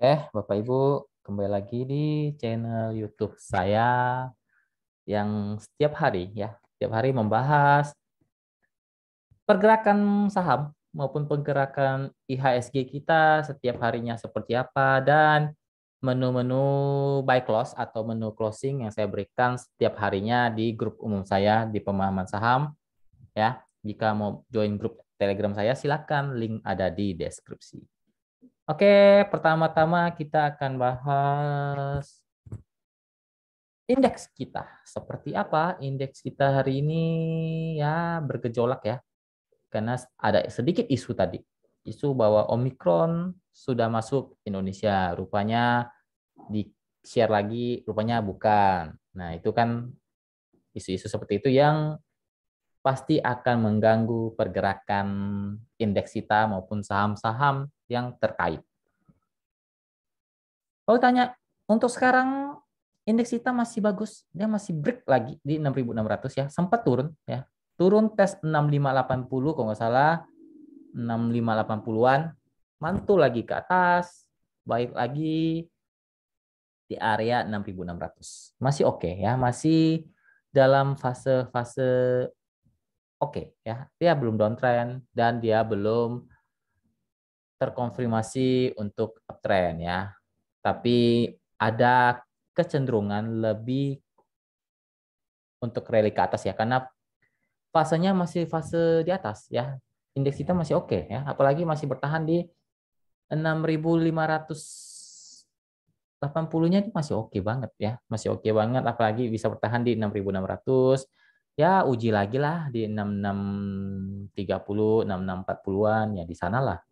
Bapak Ibu, kembali lagi di channel YouTube saya yang setiap hari membahas pergerakan saham maupun pergerakan IHSG kita setiap harinya seperti apa dan menu-menu buy close atau menu closing yang saya berikan setiap harinya di grup umum saya di pemahaman saham ya. Jika mau join grup Telegram saya silakan, link ada di deskripsi. Oke, pertama-tama kita akan bahas indeks kita. Seperti apa indeks kita hari ini? Ya, bergejolak ya. Karena ada sedikit isu tadi. Isu bahwa Omikron sudah masuk Indonesia. Rupanya di-share lagi, rupanya bukan. Nah, itu kan isu-isu seperti itu yang pasti akan mengganggu pergerakan indeks kita maupun saham-saham yang terkait. Kalau tanya, untuk sekarang indeks kita masih bagus. Dia masih break lagi di 6.600 ya. Sempat turun ya. Turun tes 6580 kalau nggak salah. 6580-an. Mantul lagi ke atas. Baik lagi di area 6.600. Masih oke ya. Masih dalam fase-fase oke ya. Dia belum downtrend dan dia belum terkonfirmasi untuk uptrend ya. Tapi ada kecenderungan lebih untuk rally ke atas ya, karena fasenya masih fase di atas ya. Indeks kita masih oke ya, apalagi masih bertahan di 6.580-nya itu masih oke banget ya, masih oke banget, apalagi bisa bertahan di 6.600. Ya uji lagi lah di 6630, 6640-an ya, di sana lah.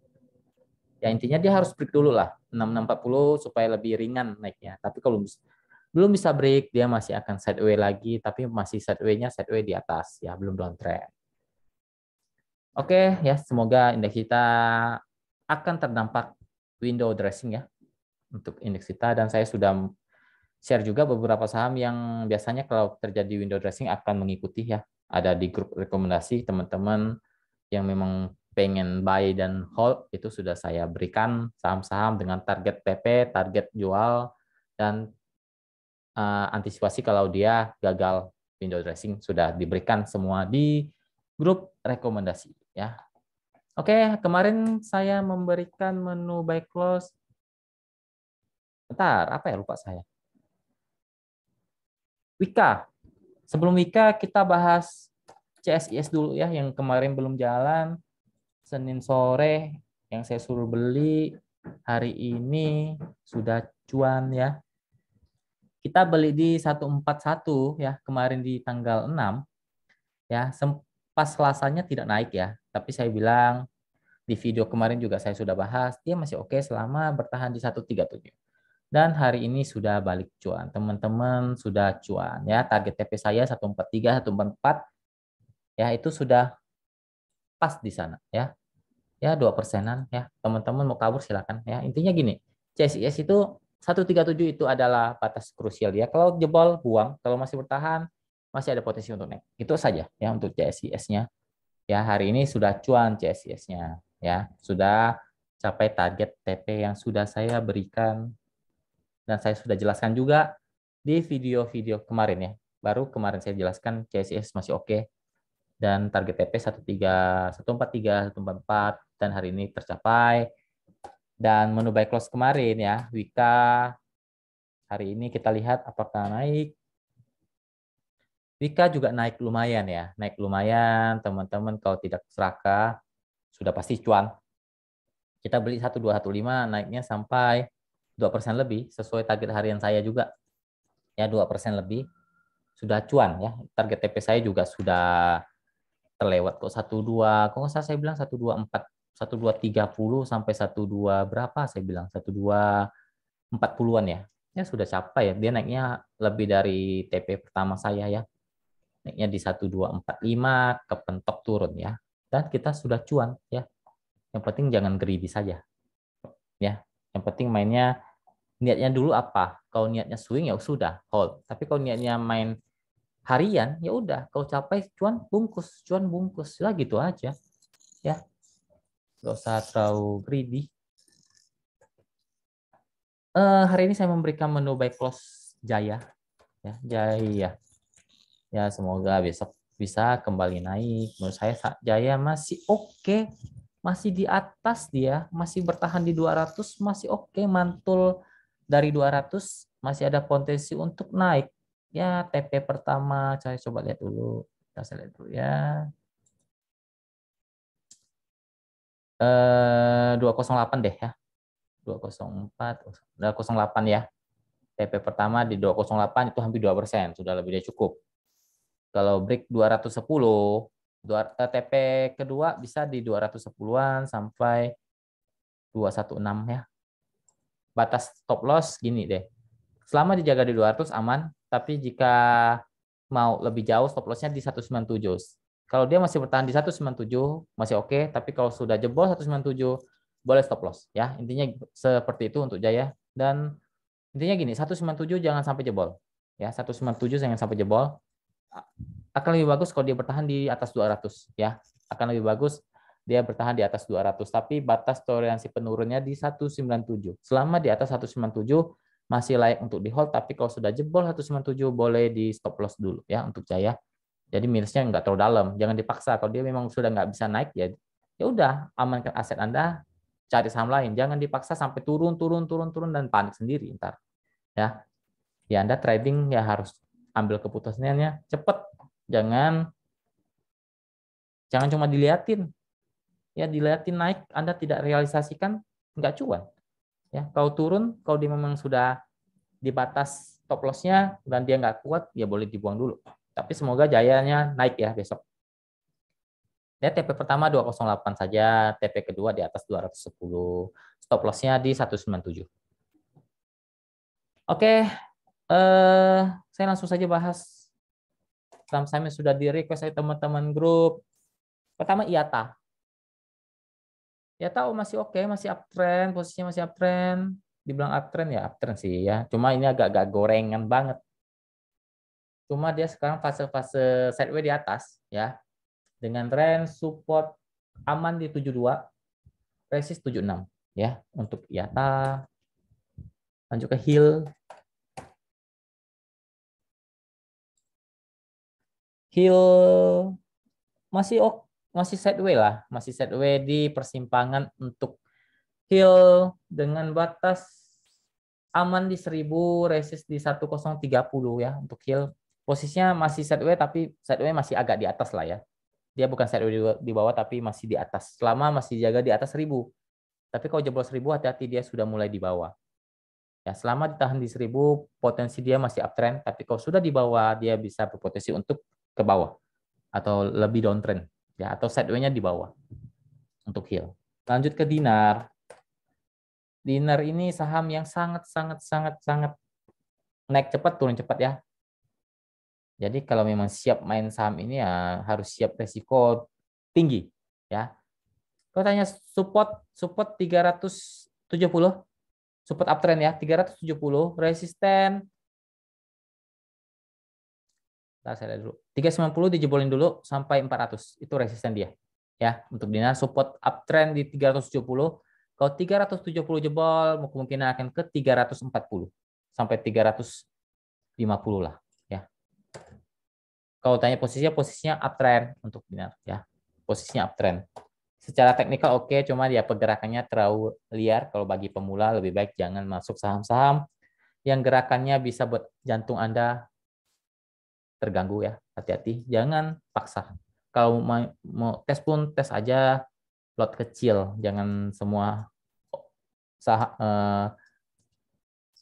Ya intinya dia harus break dulu lah 6640 supaya lebih ringan naiknya. Tapi kalau belum bisa break, dia masih akan sideway lagi, tapi masih sideway-nya sideway di atas ya, belum downtrend. Oke ya, semoga indeks kita akan terdampak window dressing ya untuk indeks kita, dan saya sudah share juga beberapa saham yang biasanya kalau terjadi window dressing akan mengikuti ya. Ada di grup rekomendasi teman-teman yang memang pengen buy dan hold, itu sudah saya berikan saham-saham dengan target TP, target jual, dan antisipasi kalau dia gagal window dressing sudah diberikan semua di grup rekomendasi ya. Oke, kemarin saya memberikan menu buy close. Bentar, apa ya, lupa saya. Wika. Sebelum Wika kita bahas CSIS dulu ya, yang kemarin belum jalan. Senin sore yang saya suruh beli, hari ini sudah cuan ya. Kita beli di 141 ya, kemarin di tanggal 6 ya. Pas Selasanya tidak naik ya, tapi saya bilang di video kemarin juga saya sudah bahas, dia masih oke selama bertahan di 137. Dan hari ini sudah balik cuan. Teman-teman sudah cuan ya. Target TP saya 143, 144 ya, itu sudah pas di sana ya. Ya 2%-an ya. Teman-teman mau kabur silakan ya. Intinya gini, CSIS itu 137 itu adalah batas krusial ya. Kalau jebol buang, kalau masih bertahan masih ada potensi untuk naik. Itu saja ya untuk CSIS-nya. Ya, hari ini sudah cuan CSIS-nya ya. Sudah capai target TP yang sudah saya berikan dan saya sudah jelaskan juga di video-video kemarin ya. Baru kemarin saya jelaskan CSIS masih oke dan target TP 143, 144 dan hari ini tercapai. Dan menu buy close kemarin ya, Wika hari ini kita lihat apakah naik. Wika juga naik lumayan ya, naik lumayan teman-teman, kalau tidak serakah sudah pasti cuan. Kita beli 1215 naiknya sampai 2% lebih sesuai target harian saya juga. Ya 2% lebih sudah cuan ya. Target TP saya juga sudah terlewat kok, 12, kok nggak salah saya bilang 124, 1230 sampai 12 berapa saya bilang 1240-an ya. Ya sudah capai ya. Dia naiknya lebih dari TP pertama saya ya. Naiknya di 1245, kepentok turun ya. Dan kita sudah cuan ya. Yang penting jangan greedy saja ya. Yang penting mainnya, niatnya dulu apa. Kalau niatnya swing ya sudah hold. Tapi kalau niatnya main harian ya udah, kalau capai cuan bungkus lah, gitu aja ya. Gak usah terlalu greedy. Hari ini saya memberikan menu buy close Jaya, ya Jaya. Ya semoga besok bisa kembali naik. Menurut saya Jaya masih oke, masih di atas dia, masih bertahan di 200, masih oke, mantul dari 200, masih ada potensi untuk naik. Ya TP pertama saya coba lihat dulu. Kita lihat dulu ya. 208 deh ya. 204, 208 ya. TP pertama di 208 itu hampir 2%, sudah lebih dari cukup. Kalau break 210, TP kedua bisa di 210-an sampai 216 ya. Batas stop loss gini deh. Selama dijaga di 200 aman, tapi jika mau lebih jauh stop loss-nya di 197. Kalau dia masih bertahan di 197 masih oke, tapi kalau sudah jebol 197 boleh stop loss ya. Intinya seperti itu untuk Jaya, dan intinya gini, 197 jangan sampai jebol. Ya, 197 jangan sampai jebol. Akan lebih bagus kalau dia bertahan di atas 200 ya. Akan lebih bagus dia bertahan di atas 200, tapi batas toleransi penurunnya di 197. Selama di atas 197 masih layak untuk di hold, tapi kalau sudah jebol 197 boleh di stop loss dulu ya untuk Jaya. Jadi minusnya nggak terlalu dalam, jangan dipaksa. Kalau dia memang sudah nggak bisa naik ya, ya udah amankan aset Anda, cari saham lain. Jangan dipaksa sampai turun dan panik sendiri ntar ya. Ya Anda trading ya harus ambil keputusannya cepat. Jangan jangan cuma diliatin. Ya diliatin naik, Anda tidak realisasikan, nggak cuan. Ya, kalau turun, kalau dia memang sudah di batas stop loss-nya dan dia nggak kuat, ya boleh dibuang dulu. Tapi semoga Jayanya naik ya besok. Ya, TP pertama 208 saja, TP kedua di atas 210. Stop loss-nya di 197. Oke, saya langsung saja bahas saham-saham yang sudah di-request oleh teman-teman grup. Pertama IATA. IATA masih oke, masih uptrend, posisinya masih uptrend. Dibilang uptrend ya uptrend sih ya. Cuma ini agak-agak gorengan banget. Cuma dia sekarang fase-fase sideways di atas ya. Dengan range support aman di 72, resist 76 ya untuk IATA. Lanjut ke Hill. Hill masih sideways lah, masih sideways di persimpangan untuk Hill dengan batas aman di 1000, resist di 1030 ya untuk Hill. Posisinya masih sideways, tapi sideways masih agak di atas lah ya. Dia bukan sideways di bawah, tapi masih di atas. Selama masih jaga di atas 1000. Tapi kalau jebol 1000, hati-hati, dia sudah mulai di bawah. Ya, selama ditahan di 1000, potensi dia masih uptrend. Tapi kalau sudah di bawah, dia bisa berpotensi untuk ke bawah atau lebih downtrend ya, atau sideways-nya di bawah untuk Hill. Lanjut ke Dinar. Dinar ini saham yang sangat naik cepat, turun cepat ya. Jadi kalau memang siap main saham ini ya harus siap resiko tinggi ya. Kalau tanya support 370, support uptrend ya 370, resisten. Nah, saya lihat dulu. 390 dijebolin dulu sampai 400. Itu resisten dia. Ya, untuk Dinar support uptrend di 370. Kalau 370 jebol, kemungkinan akan ke 340 sampai 350 lah ya. Kalau tanya posisinya uptrend untuk Dinar ya. Posisinya uptrend. Secara teknikal oke, cuma dia pergerakannya terlalu liar. Kalau bagi pemula lebih baik jangan masuk saham-saham yang gerakannya bisa buat jantung Anda terganggu ya. Hati-hati, jangan paksa. Kalau mau tes pun tes aja lot kecil, jangan semua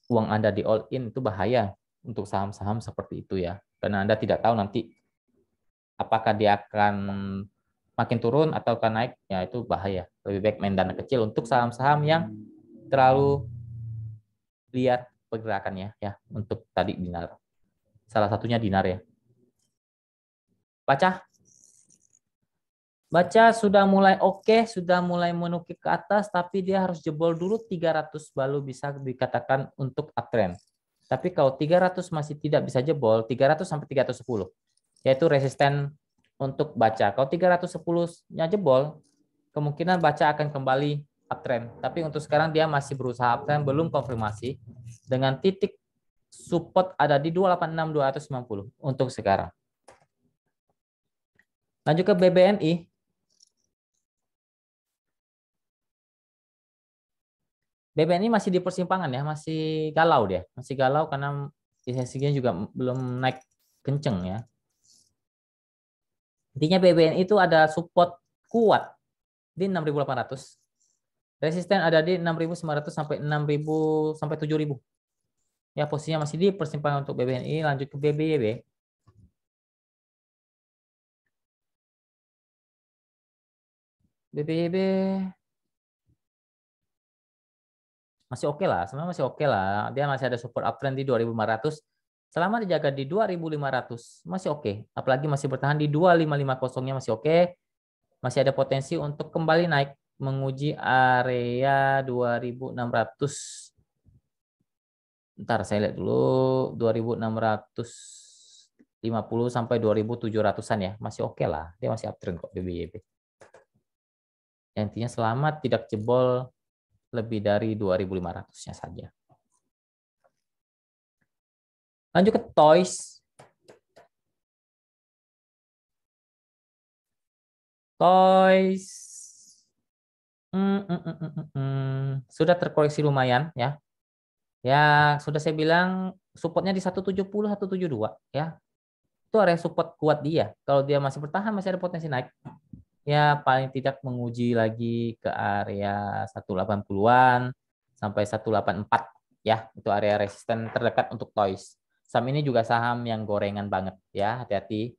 uang Anda di all in, itu bahaya untuk saham-saham seperti itu ya. Karena Anda tidak tahu nanti apakah dia akan makin turun atau akan naik, ya itu bahaya. Lebih baik main dana kecil untuk saham-saham yang terlalu liar pergerakannya ya, untuk tadi Dinar. Salah satunya Dinar ya. Baca sudah mulai oke, sudah mulai menukik ke atas, tapi dia harus jebol dulu 300 baru bisa dikatakan untuk uptrend. Tapi kalau 300 masih tidak bisa jebol, 300 sampai 310, yaitu resisten untuk baca. Kalau 310-nya jebol, kemungkinan baca akan kembali uptrend. Tapi untuk sekarang dia masih berusaha uptrend, belum konfirmasi. Dengan titik support ada di 286.290 untuk sekarang. Lanjut ke BBNI. BBNI masih di persimpangan ya, masih galau dia. Masih galau karena IHSG juga belum naik kenceng ya. Intinya BBNI itu ada support kuat di 6.800. Resisten ada di 6.900 sampai 6.000 sampai 7.000. Ya, posisinya masih di persimpangan untuk BBNI. Lanjut ke BBYB. BBYB masih oke lah, sebenarnya masih oke lah. Dia masih ada support uptrend di 2.500. Selama dijaga di 2.500 masih oke. Apalagi masih bertahan di 2.550-nya masih oke. Masih ada potensi untuk kembali naik menguji area 2.600. Ntar saya lihat dulu 2.650 sampai 2.700-an ya. Masih oke lah. Dia masih uptrend kok BBYB. Intinya selama tidak jebol lebih dari 2.500-nya saja. Lanjut ke Toys. Toys. Sudah terkoreksi lumayan ya. Ya, sudah saya bilang supportnya di 170, 172 ya. Itu area support kuat dia. Kalau dia masih bertahan masih ada potensi naik. Ya, paling tidak menguji lagi ke area 180-an sampai 184 ya. Itu area resisten terdekat untuk Toys. Saham ini juga saham yang gorengan banget ya, hati-hati.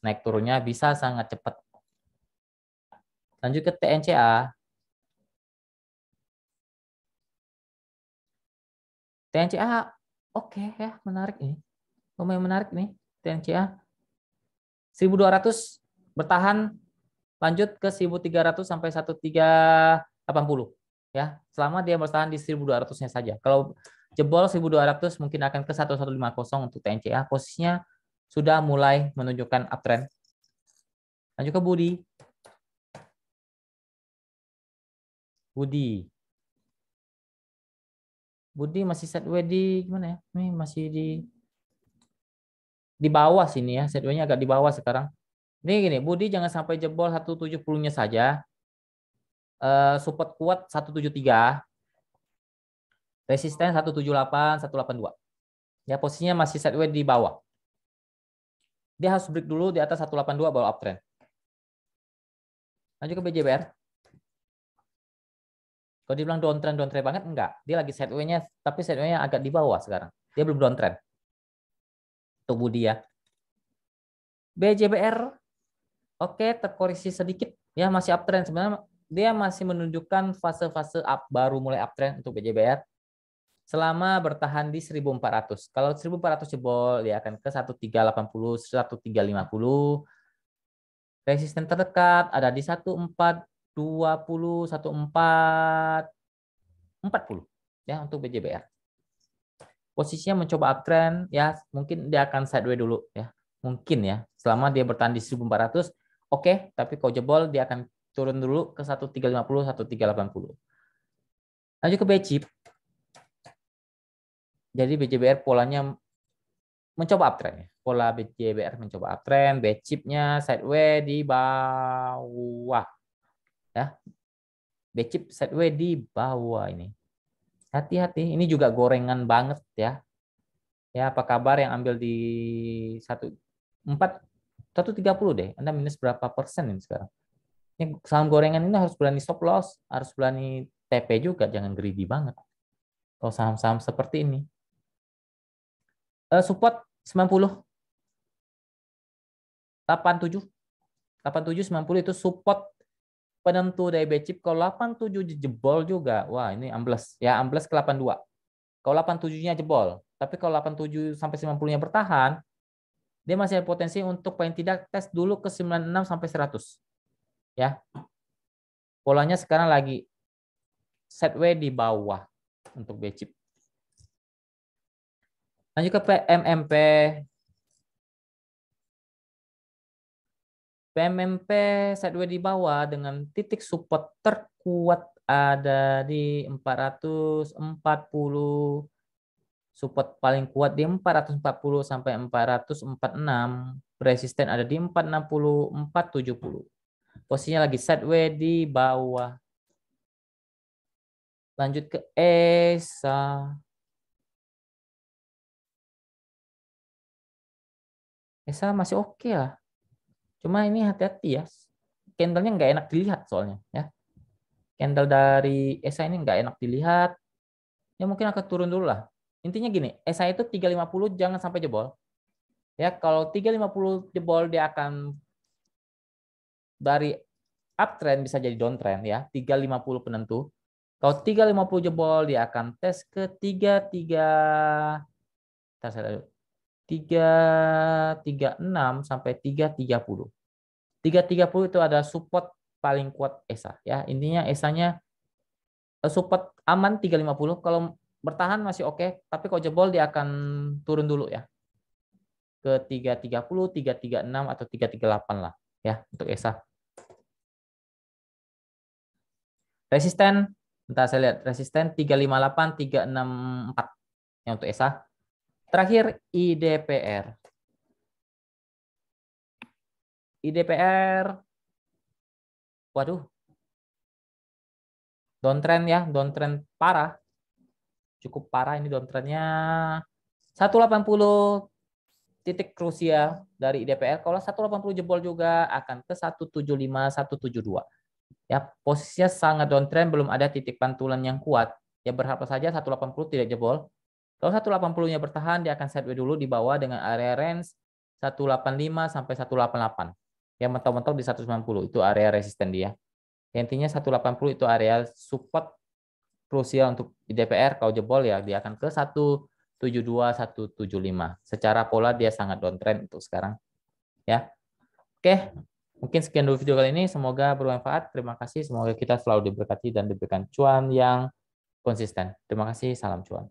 Naik turunnya bisa sangat cepat. Lanjut ke TNCA. TNCA oke ya, menarik ini. Lumayan menarik nih TNCA. 1.200 bertahan, lanjut ke 1.300 sampai 1.380 ya. Selama dia bertahan di 1.200-nya saja. Kalau jebol 1.200 mungkin akan ke 1.150 untuk TNCA. Posisinya sudah mulai menunjukkan uptrend. Lanjut ke Budi. Budi masih sideways di gimana ya? Ini masih di bawah sini ya. Sideways-nya agak di bawah sekarang. Ini gini, Budi jangan sampai jebol 170-nya saja. Support kuat 173. Resisten 178, 182. Ya, posisinya masih sideways di bawah. Dia harus break dulu di atas 182 baru uptrend. Lanjut ke BJBR. Kalau dibilang downtrend banget, enggak. Dia lagi sideways-nya, tapi sideways-nya agak di bawah sekarang. Dia belum downtrend. Untuk Budi ya. BJBR, oke, terkoreksi sedikit. Ya, masih uptrend. Sebenarnya dia masih menunjukkan fase-fase up, baru mulai uptrend untuk BJBR. Selama bertahan di 1.400. Kalau 1.400 jebol, dia akan ke 1.380, 1.350. Resisten terdekat ada di 1.420, 1.440 ya untuk BJBR. Posisinya mencoba uptrend ya, mungkin dia akan sideways dulu ya. Mungkin ya, selama dia bertahan di 1.400 oke, tapi kalau jebol dia akan turun dulu ke 1.350, 1.380. Lanjut ke BCIP. Jadi BJBR polanya mencoba uptrend ya. Pola BJBR mencoba uptrend, BCIP-nya sideways di bawah. Ya. BCIP sideways di bawah ini. Hati-hati, ini juga gorengan banget ya. Ya, apa kabar yang ambil di 130 deh. Anda minus berapa persen ini sekarang? Ini saham gorengan ini harus berani stop loss, harus berani TP juga, jangan greedy banget. Kalau saham-saham seperti ini. Support 90. 87. 87 90 itu support penentu dari BCIP. Kalau 87 jebol juga, wah ini ambles. Ya, ambles ke 82. Kalau 87-nya jebol. Tapi kalau 87 sampai 90-nya bertahan, dia masih ada potensi untuk paling tidak tes dulu ke 96 sampai 100. Ya. Polanya sekarang lagi sideways di bawah untuk BCIP. Lanjut ke PMMP. PMMP sideways di bawah dengan titik support terkuat ada di 440. Support paling kuat di 440 sampai 446. Resisten ada di 460, 470. Posisinya lagi sideways di bawah. Lanjut ke ESA. ESA masih oke lah. Cuma ini hati-hati ya. Candlenya nggak enak dilihat soalnya ya. Candle dari ESA ini nggak enak dilihat. Ya mungkin akan turun dulu lah. Intinya gini, ESA itu 350 jangan sampai jebol. Ya, kalau 350 jebol dia akan dari uptrend bisa jadi downtrend ya. 350 penentu. Kalau 350 jebol dia akan tes ke 336 sampai 330. 330 itu ada support paling kuat ESA ya. Intinya ESA-nya support aman 350. Kalau bertahan masih oke, tapi kalau jebol dia akan turun dulu ya. Ke 330, 336 atau 338 lah ya untuk ESA. Resisten, bentar saya lihat, resisten 358, 364 yang untuk ESA. Terakhir IDPR. IDPR, waduh, downtrend ya, downtrend parah, cukup parah ini downtrendnya. 180 titik krusial dari IDPR. Kalau 180 jebol juga akan ke 175, 172. Ya, posisinya sangat downtrend, belum ada titik pantulan yang kuat. Ya berharap saja 180 tidak jebol. Kalau 180-nya bertahan, dia akan sideways dulu di bawah dengan area range 185 sampai 188. Yang mentok-mentok di 190 itu area resisten dia. Ya, intinya 180 itu area support krusial untuk IDPR. Kalau jebol ya dia akan ke 172, 175. Secara pola dia sangat downtrend untuk sekarang. Ya. Oke, mungkin sekian dulu video kali ini. Semoga bermanfaat. Terima kasih. Semoga kita selalu diberkati dan diberikan cuan yang konsisten. Terima kasih. Salam cuan.